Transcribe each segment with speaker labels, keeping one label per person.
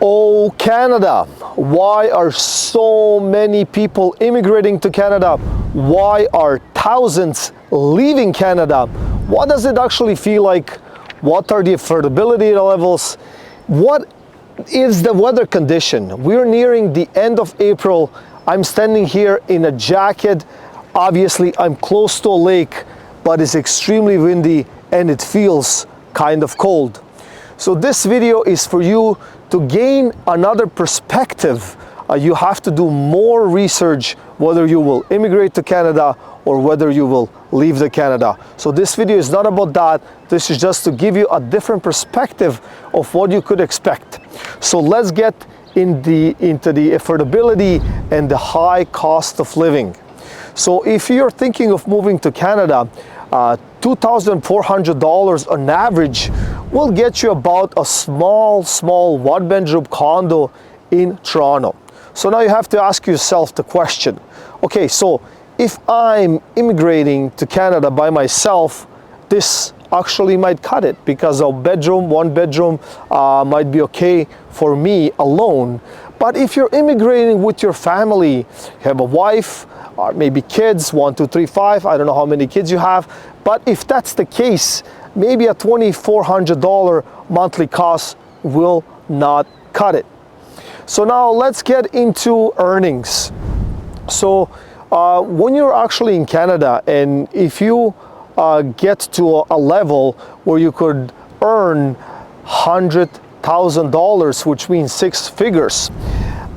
Speaker 1: Oh, Canada, why are so many people immigrating to Canada? Why are thousands leaving Canada? What does it actually feel like? What are the affordability levels? What is the weather condition? We're nearing the end of April. I'm standing here in a jacket. Obviously, I'm close to a lake, but it's extremely windy and it feels kind of cold. So this video is for you to gain another perspective. You have to do more research whether you will immigrate to Canada or whether you will leave the Canada. So this video is not about that. This is just to give you a different perspective of what you could expect. So let's get into the affordability and the high cost of living. So if you're thinking of moving to Canada, $2,400 on average will get you about a small one-bedroom condo in Toronto. So now you have to ask yourself the question, okay, so if I'm immigrating to Canada by myself, this actually might cut it because one bedroom might be okay for me alone. But if you're immigrating with your family, you have a wife, or maybe kids, 1, 2, 3, 5, I don't know how many kids you have, but if that's the case, maybe a $2,400 monthly cost will not cut it. So now let's get into earnings. So when you're actually in Canada, and if you get to a level where you could earn $100,000, which means 6 figures,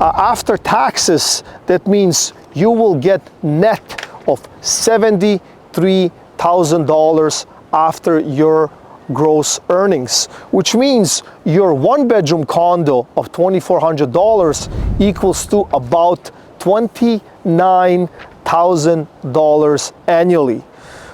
Speaker 1: after taxes, that means you will get net of $73,000 after your gross earnings, which means your one-bedroom condo of $2,400 equals to about $29,000 annually.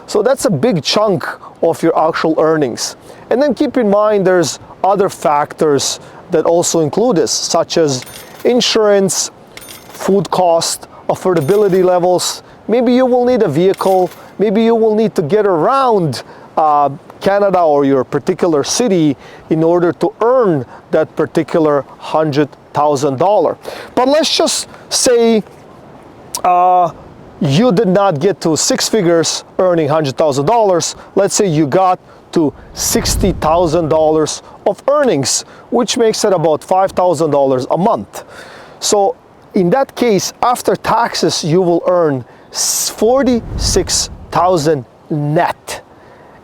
Speaker 1: So that's a big chunk of your actual earnings. And then keep in mind there's other factors that also include this, such as insurance, food cost, affordability levels. Maybe you will need a vehicle, maybe you will need to get around Canada or your particular city in order to earn that particular $100,000. But let's just say you did not get to 6 figures earning $100,000. Let's say you got to $60,000 of earnings, which makes it about $5,000 a month. So in that case, after taxes, you will earn $46,000 net.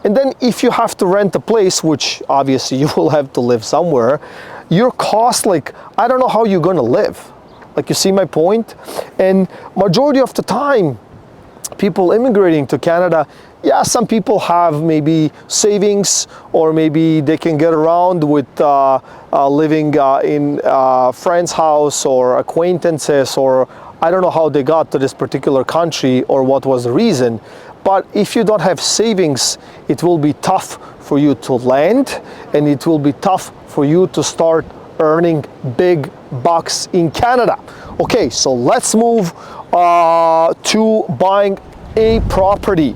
Speaker 1: And then if you have to rent a place, which obviously you will have to live somewhere, your cost, I don't know how you're gonna live. You see my point? And majority of the time, people immigrating to Canada, yeah, some people have maybe savings, or maybe they can get around with living in a friend's house or acquaintances, or I don't know how they got to this particular country or what was the reason. But if you don't have savings, it will be tough for you to land, and it will be tough for you to start earning big bucks in Canada. Okay, so let's move to buying a property.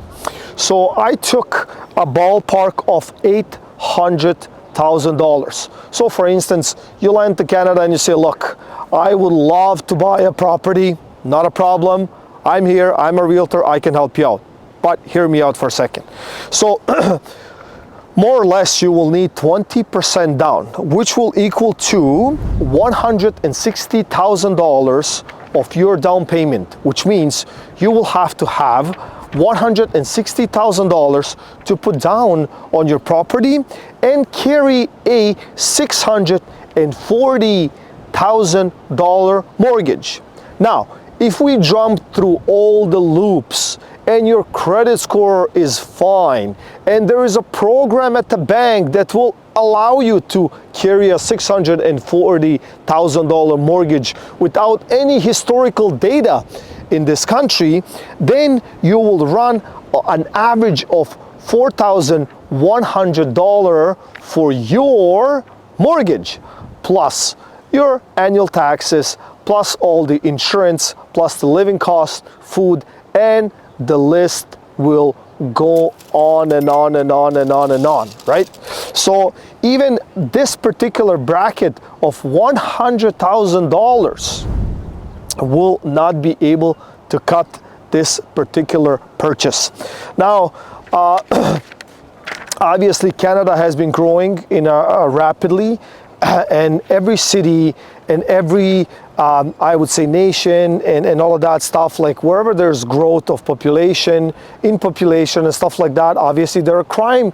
Speaker 1: So I took a ballpark of $800,000. So for instance, you land to Canada and you say, look, I would love to buy a property, not a problem. I'm here, I'm a realtor, I can help you out. But hear me out for a second. So more or less you will need 20% down, which will equal to $160,000 of your down payment, which means you will have to have $160,000 to put down on your property and carry a $640,000 mortgage. Now, if we jump through all the loops and your credit score is fine, and there is a program at the bank that will allow you to carry a $640,000 mortgage without any historical data in this country, then you will run an average of $4,100 for your mortgage, plus your annual taxes, plus all the insurance, plus the living cost, food, and the list will go on and on and on and on and on, right? So even this particular bracket of $100,000 will not be able to cut this particular purchase. Now, obviously Canada has been growing rapidly, and every city and every I would say nation and all of that stuff, like wherever there's growth of population and stuff like that, obviously there are crime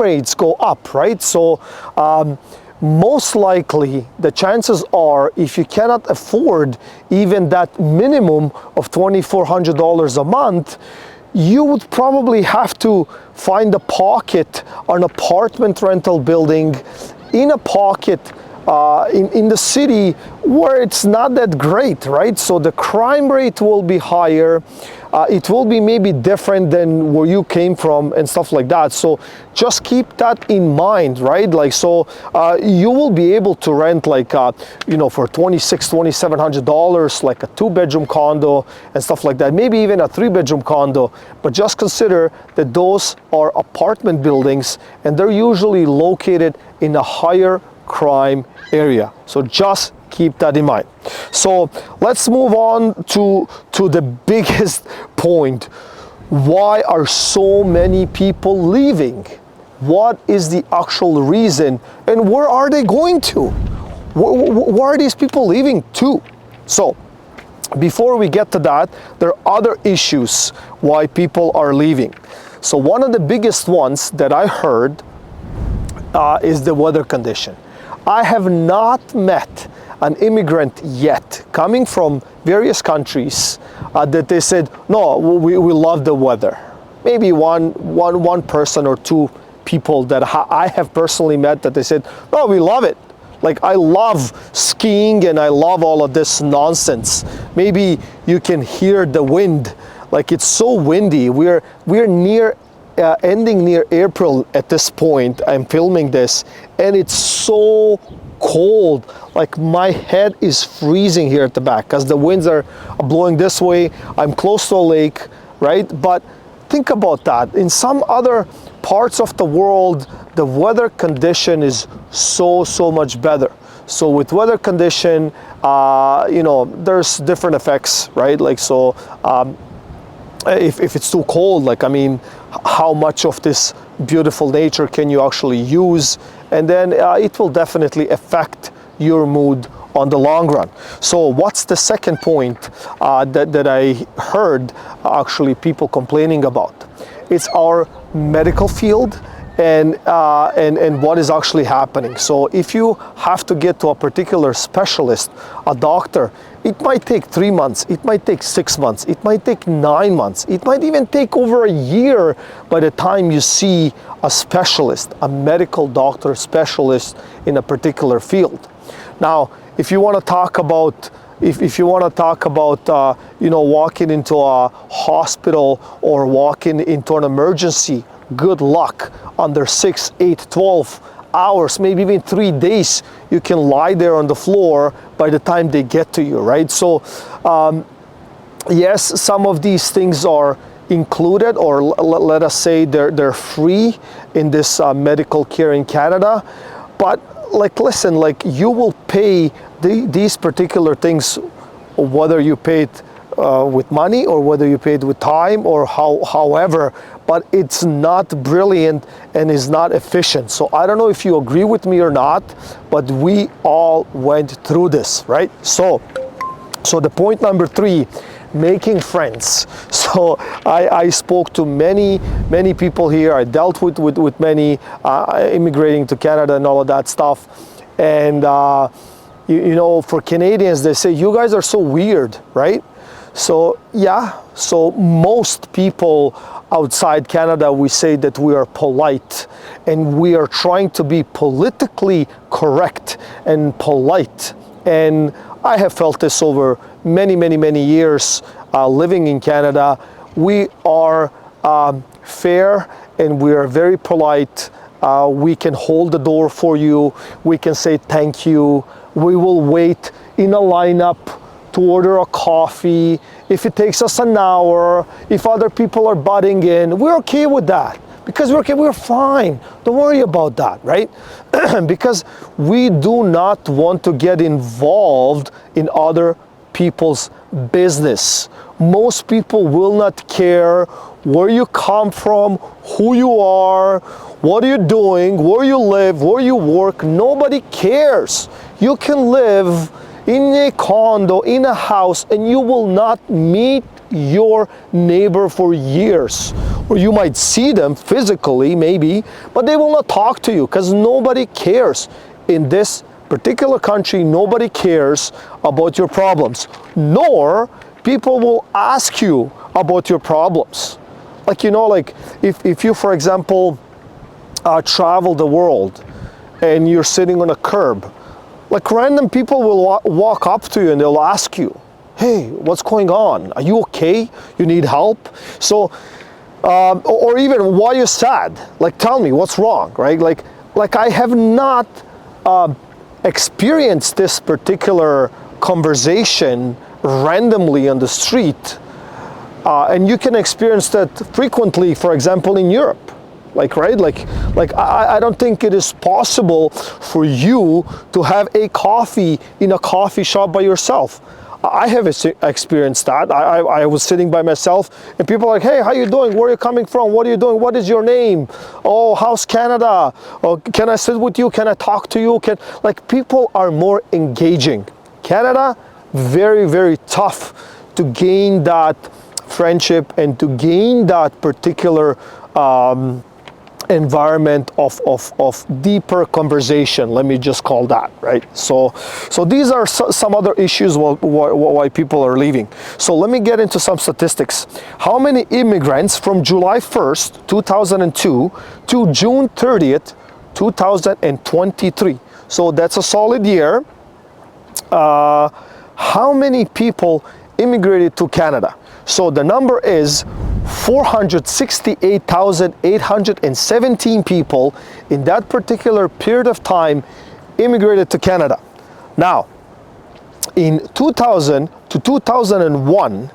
Speaker 1: rates go up, right? So most likely the chances are, if you cannot afford even that minimum of $2,400 a month, you would probably have to find a pocket, an apartment rental building in a pocket in the city where it's not that great, right? So the crime rate will be higher. It will be maybe different than where you came from and stuff like that. So just keep that in mind, right? Like, so you will be able to rent like, you know, for $2,700, like a 2-bedroom condo and stuff like that. Maybe even a 3-bedroom condo, but just consider that those are apartment buildings and they're usually located in a higher crime area. So just keep that in mind. So let's move on to the biggest point. Why are so many people leaving? What is the actual reason, and where are they going to? Where are these people leaving to? So before we get to that, there are other issues why people are leaving. So one of the biggest ones that I heard is the weather condition. I have not met an immigrant yet coming from various countries that they said, no, we love the weather. Maybe one person or two people that I have personally met that they said, no, we love it. Like, I love skiing and I love all of this nonsense. Maybe you can hear the wind. Like, it's so windy. We're near ending near April at this point. I'm filming this and it's so cold. Like, my head is freezing here at the back because the winds are blowing this way. I'm close to a lake, right? But think about that. In some other parts of the world, the weather condition is so much better. So with weather condition, you know, there's different effects, right? Like, so if it's too cold, like, I mean, how much of this beautiful nature can you actually use? And then it will definitely affect your mood on the long run. So what's the second point that I heard actually people complaining about? It's our medical field and what is actually happening. So if you have to get to a particular specialist, a doctor, it might take 3 months, it might take 6 months, it might take 9 months, it might even take over a year by the time you see a specialist, a medical doctor specialist in a particular field. Now, if you want to talk about if you want to talk about you know, walking into a hospital or walking into an emergency, good luck. Under 6, 8, 12 hours, maybe even 3 days, you can lie there on the floor by the time they get to you, right? So yes, some of these things are included, or let us say they're free in this medical care in Canada. But like, listen, like, you will pay these particular things, whether you pay it with money or whether you pay it with time or however, but it's not brilliant and is not efficient. So I don't know if you agree with me or not, but we all went through this, right? So the point number 3, making friends. So I spoke to many people here. I dealt with many immigrating to Canada and all of that stuff. And you know, for Canadians, they say, you guys are so weird, right? So yeah, so most people outside Canada, we say that we are polite and we are trying to be politically correct and polite. And I have felt this over many years living in Canada. We are fair and we are very polite. We can hold the door for you. We can say thank you. We will wait in a lineup to order a coffee, if it takes us an hour, if other people are butting in, we're okay with that. Because we're okay, we're fine. Don't worry about that, right? Because we do not want to get involved in other people's business. Most people will not care where you come from, who you are, what are you doing, where you live, where you work. Nobody cares. You can live in a condo, in a house, and you will not meet your neighbor for years. Or you might see them physically, maybe, but they will not talk to you because nobody cares. In this particular country, nobody cares about your problems, nor people will ask you about your problems. Like, you know, like if you, for example, travel the world and you're sitting on a curb, like random people will walk up to you and they'll ask you, hey, what's going on? Are you okay? You need help? So, or even, why are you sad? Like, tell me, what's wrong, right? Like I have not experienced this particular conversation randomly on the street. And you can experience that frequently, for example, in Europe. Like, right? Like I don't think it is possible for you to have a coffee in a coffee shop by yourself. I have experienced that. I was sitting by myself and people are like, hey, how you doing? Where are you coming from? What are you doing? What is your name? Oh, how's Canada? Oh, can I sit with you? Can I talk to you? Like, people are more engaging. Canada, very, very tough to gain that friendship and to gain that particular environment of deeper conversation, let me just call that, right? So these are some other issues why people are leaving. So let me get into some statistics. How many immigrants from July 1st, 2002 to June 30th, 2023? So that's a solid year. How many people immigrated to Canada? So the number is 468,817 people in that particular period of time immigrated to Canada. Now, in 2000 to 2001,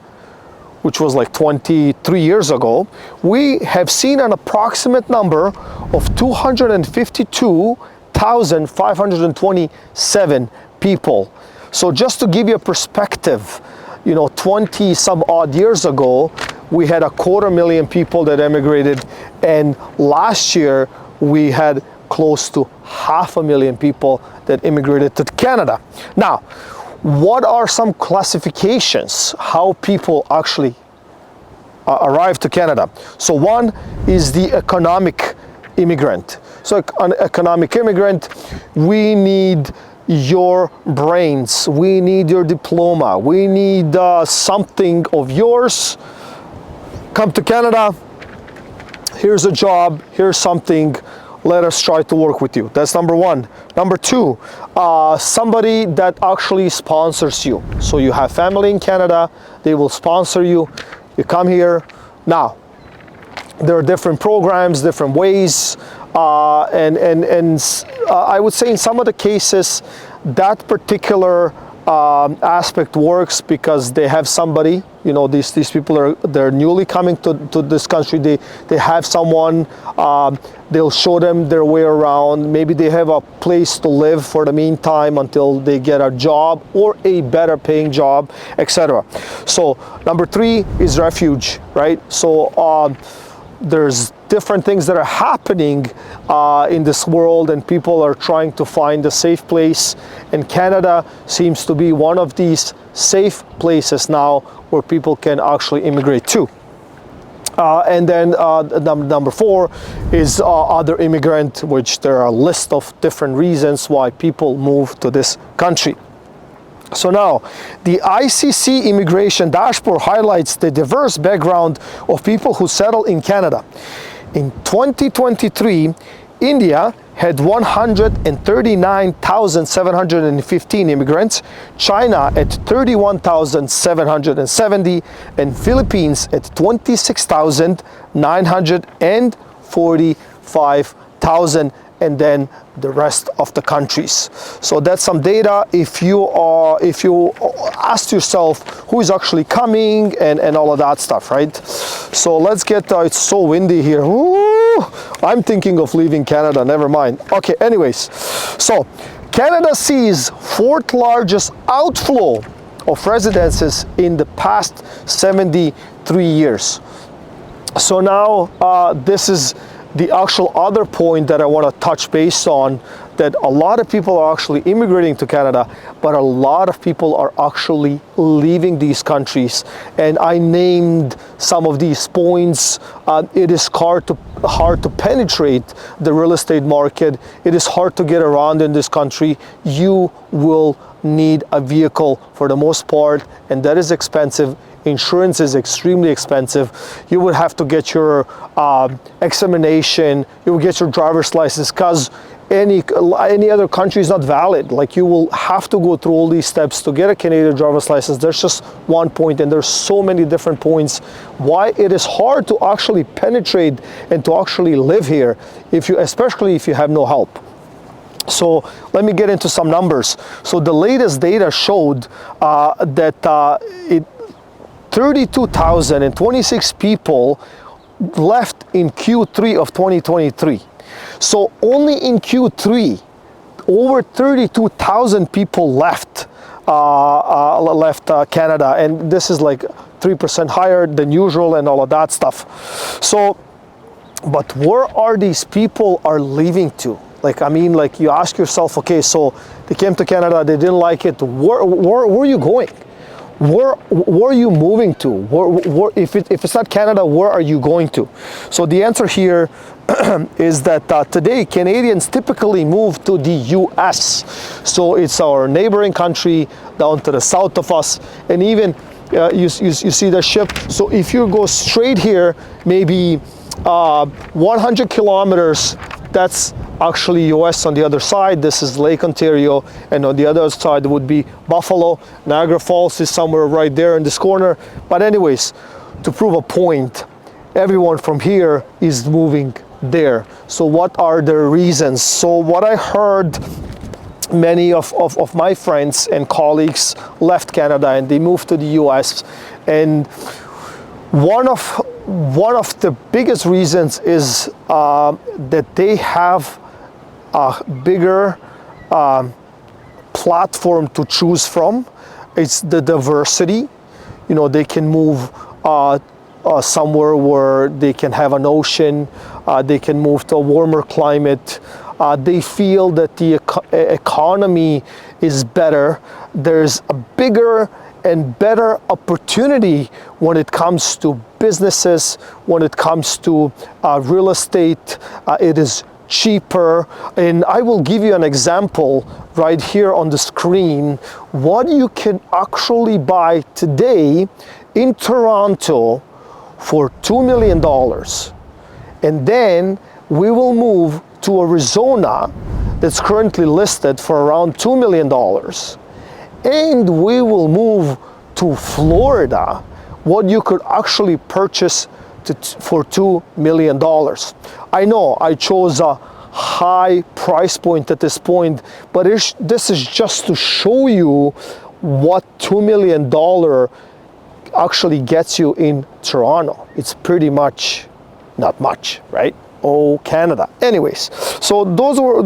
Speaker 1: which was like 23 years ago, we have seen an approximate number of 252,527 people. So just to give you a perspective, you know, 20 some odd years ago, we had 250,000 people that emigrated, and last year we had close to 500,000 people that immigrated to Canada. Now, what are some classifications how people actually arrive to Canada? So one is the economic immigrant. So an economic immigrant, we need your brains, we need your diploma, we need something of yours. Come to Canada, here's a job, here's something, let us try to work with you. That's number one. Number two, somebody that actually sponsors you. So you have family in Canada, they will sponsor you, you come here. Now, there are different programs, different ways, and I would say in some of the cases, that particular aspect works because they have somebody, you know, these people they're newly coming to this country, they have someone, they'll show them their way around, maybe they have a place to live for the meantime until they get a job or a better paying job, etc. So number three is refuge, right? So there's different things that are happening in this world, and people are trying to find a safe place, and Canada seems to be one of these safe places now where people can actually immigrate to. And then number four is other immigrant, which there are a list of different reasons why people move to this country. So now, the ICC Immigration Dashboard highlights the diverse background of people who settle in Canada. In 2023, India had 139,715 immigrants, China at 31,770, and Philippines at 26,945 and then the rest of the countries. So that's some data. If you ask yourself who is actually coming and all of that stuff, right? So let's get, it's so windy here. Ooh, I'm thinking of leaving Canada, never mind. Okay, anyways, so Canada sees fourth largest outflow of residences in the past 73 years. So now this is the actual other point that I want to touch base on, that a lot of people are actually immigrating to Canada, but a lot of people are actually leaving these countries. And I named some of these points. It is hard to penetrate the real estate market. It is hard to get around in this country. You will need a vehicle for the most part, and that is expensive. Insurance is extremely expensive. You would have to get your examination, you will get your driver's license, because any other country is not valid. Like, you will have to go through all these steps to get a Canadian driver's license. There's just one point, and there's so many different points why it is hard to actually penetrate and to actually live here, especially if you have no help. So let me get into some numbers. So the latest data showed that 32,026 people left in Q3 of 2023. So only in Q3, over 32,000 people left Canada, and this is like 3% higher than usual and all of that stuff. So, but where are these people are leaving to? Like, I mean, like, you ask yourself, okay, so they came to Canada, they didn't like it. Where are you going? Where are you moving to? If it's not Canada, where are you going to? So the answer here is that today Canadians typically move to the US. So it's our neighboring country down to the south of us, and even you see the ship. So if you go straight here, maybe 100 kilometers, that's actually US on the other side. This is Lake Ontario, and on the other side would be Buffalo. Niagara Falls is somewhere right there in this corner. But anyways, to prove a point, everyone from here is moving there. So what are the reasons? So what I heard, many of my friends and colleagues left Canada and they moved to the US, and one of the biggest reasons is that they have a bigger platform to choose from. It's the diversity. You know, they can move somewhere where they can have an ocean. They can move to a warmer climate. They feel that the economy is better. There's a bigger and better opportunity when it comes to businesses, when it comes to real estate. It is cheaper. And I will give you an example right here on the screen, what you can actually buy today in Toronto for $2 million. And then we will move to Arizona that's currently listed for around $2 million. And we will move to Florida, what you could actually purchase for $2 million. I know I chose a high price point at this point, but this is just to show you what $2 million actually gets you in Toronto. It's pretty much not much, right? Oh, Canada. Anyways, so those were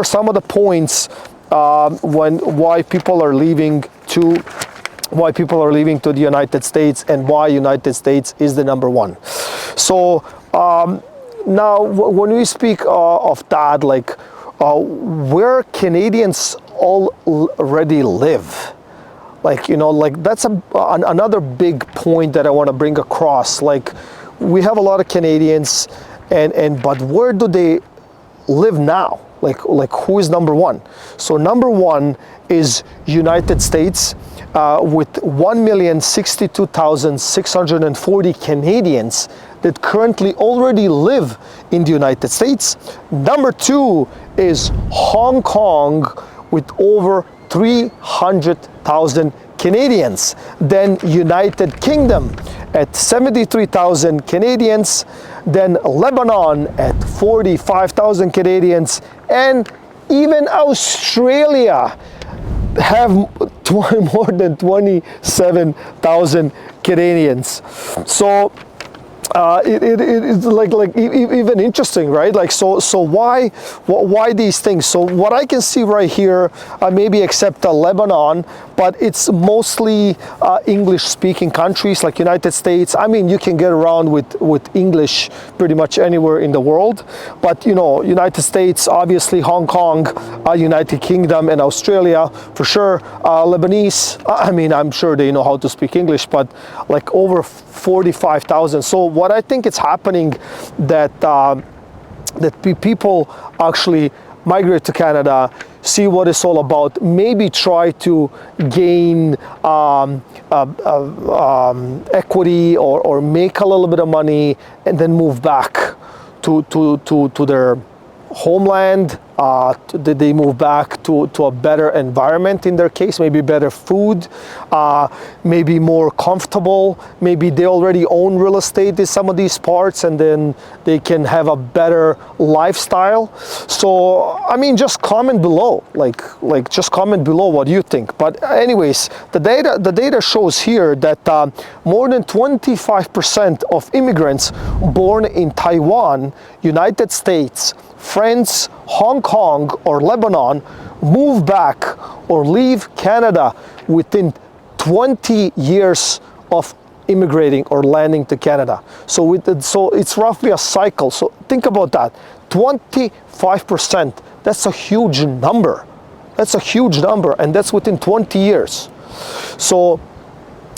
Speaker 1: some of the points why people are leaving to the United States, and why United States is the number one. So now when we speak of that, like where Canadians already live, like, you know, like that's another big point that I want to bring across. Like, we have a lot of Canadians, but where do they live now? Like who is number one? So number one is United States, with 1,062,640 Canadians that currently already live in the United States. Number two is Hong Kong with over 300,000 Canadians. Then United Kingdom at 73,000 Canadians. Then Lebanon at 45,000 Canadians. And even Australia have more than 27,000 Canadians. So it's like even interesting, right? Like so why these things? So what I can see right here, maybe except Lebanon, but it's mostly English-speaking countries like United States. I mean, you can get around with English pretty much anywhere in the world, but you know, United States, obviously Hong Kong, United Kingdom, and Australia for sure. Lebanese, I mean, I'm sure they know how to speak English, but like over 45,000. So what I think it's happening that people actually migrate to Canada, see what it's all about, maybe try to gain equity or make a little bit of money, and then move back to their homeland. They move back to a better environment in their case, maybe better food, maybe more comfortable, maybe they already own real estate in some of these parts and then they can have a better lifestyle. So I mean, just comment below, like just comment below what you think. But anyways, the data shows here that more than 25% of immigrants born in Taiwan, United States, France, Hong Kong, or Lebanon move back or leave Canada within 20 years of immigrating or landing to Canada. So it's roughly a cycle. So think about that. 25%. That's a huge number. That's a huge number, and that's within 20 years. So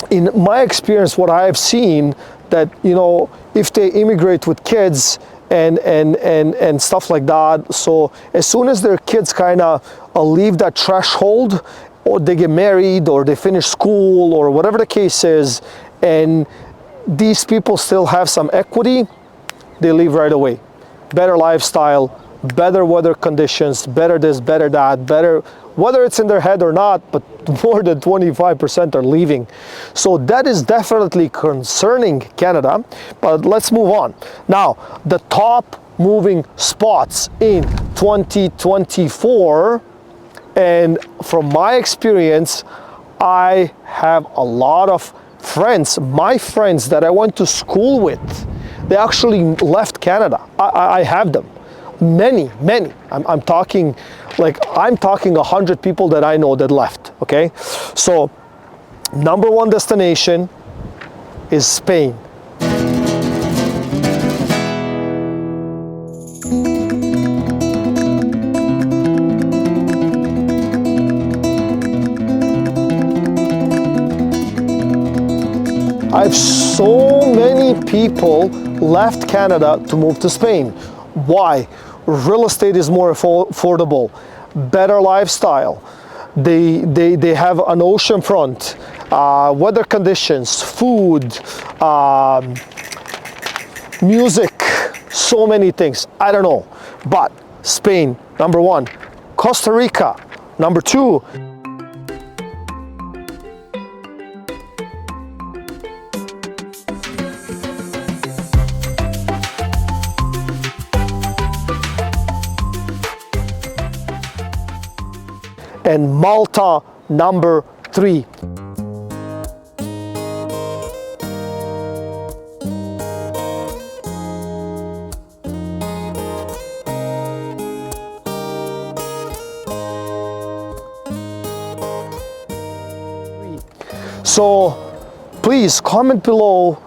Speaker 1: in my experience, what I have seen, that, you know, if they immigrate with kids and stuff like that, so as soon as their kids kind of leave that threshold, or they get married or they finish school or whatever the case is, and these people still have some equity, they leave right away. Better lifestyle, better weather conditions, better this, better that, better, whether it's in their head or not, but more than 25% are leaving. So that is definitely concerning Canada, but let's move on. Now, the top moving spots in 2024, and from my experience, I have a lot of friends, my friends that I went to school with, they actually left Canada. I have them. Many. I'm talking 100 people that I know that left, okay? So, number one destination is Spain. I have so many people left Canada to move to Spain. Why? Real estate is more affordable, better lifestyle. They have an ocean front, weather conditions, food, music, so many things. I don't know, but Spain, number one. Costa Rica, number two. And Malta, number three. So please comment below.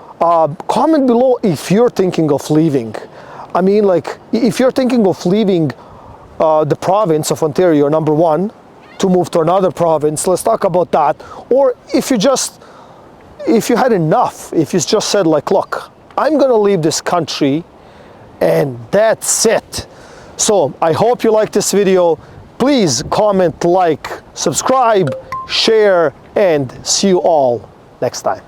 Speaker 1: Comment below if you're thinking of leaving. I mean, like, if you're thinking of leaving the province of Ontario, number one, to move to another province, let's talk about that. Or if you had enough, if you just said like, look, I'm gonna leave this country and that's it. So I hope you liked this video. Please comment, like, subscribe, share, and see you all next time.